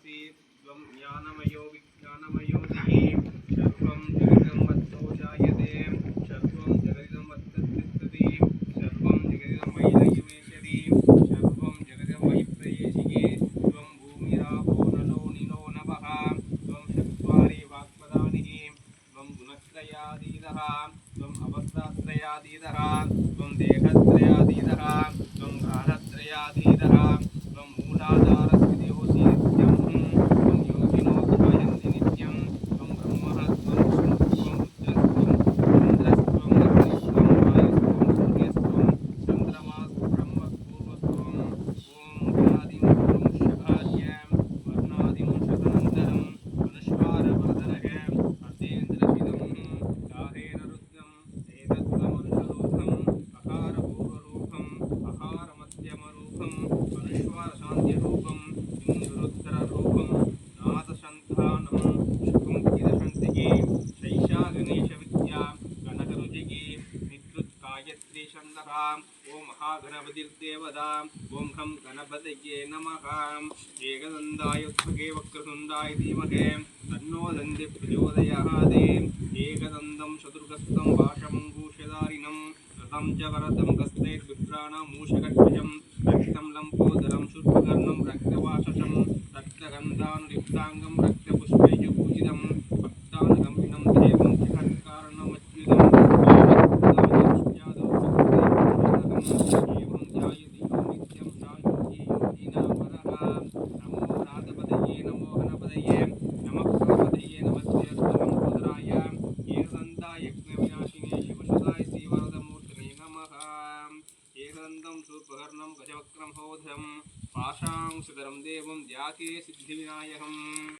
भाति त्वं ज्ञानमयो विज्ञानमयो हि सर्वं जगतं मत्तो जायते सर्वं जगदिदं मत्तत्तिष्ठति सर्वं जगदिदं मयि लयमेष्यति सर्वं जगदिदं मयि प्रयेशिके त्वं भूमिरापो नलो निलो नभः त्वं चत्वारि वाक्पदानिः त्वं गुणत्रयातीतः त्वम् अवस्थात्रयातीतः त्वं देहत्रयातीतः त्वं कालत्रयातीतः त्वं मूलाधारस्थितियोऽसि नित्यं त्वं योगिनो ध्यायन्ति नित्यं त्वं ब्रह्मः त्वं विष्णुस्त्वं रुद्रस्त्वं इन्द्रस्त्वं अग्निस्त्वं वायुस्त्वं सूर्यस्त्वं चन्द्रमास्ब्रह्मपूर्वस्त्वं ॐ गणादिं पुरुषभार्यं वर्णादिं शतनन्तरं अनुस्वारवरदनः अर्धेन्द्रशिदं दाहेन रुद्रम् एतत्तमनुषरूपम् अकारपूर्वरूपम् अकारमध्यमरूपम् अनुस्वारशान्त्यरूपम् इन्दुरुत्तररूपम् नादसन्धानं शुकुङ्कितशन्तिः शैषा गणेशविद्या कनकरुचिकी नित्युत्कायत्री छन्दः ॐ महागणपतिर्देवता ॐ खं गणपतये नमः एकदन्ताय उत्सुके वक्रतुण्डाय धीमहि तन्नो दन्ति प्रचोदयात् एकदन्तं चतुर्हस्तं पाशमङ्कुशधारिणं रथं च वरदं हस्ते बिभ्राणं मूषकध्वजं रक्तं लम्बोदरं शुष्ककर्णं रक्तवाससं रक्तगन्धानुलिप्ताङ्गं रक्तपुष्पैर्पूजितं भक्तानुगम्यं देवं जगत्कारणमच्युतं एवं ध्यायति यो नित्यं शान्ति योगिनामरः नमो नाथपतये नमो गणपतये नमः प्रभवतये नमस्तेऽस्तुवं रुद्राय एकदन्ताय यज्ञविनाशिने शिवसुताय श्रीवरदमूर्तये नमः एकदन्तं शूर्पकर्णं गजवक्त्रं होधं पाशांशधरं देवं ध्याते सिद्धिविनायकम्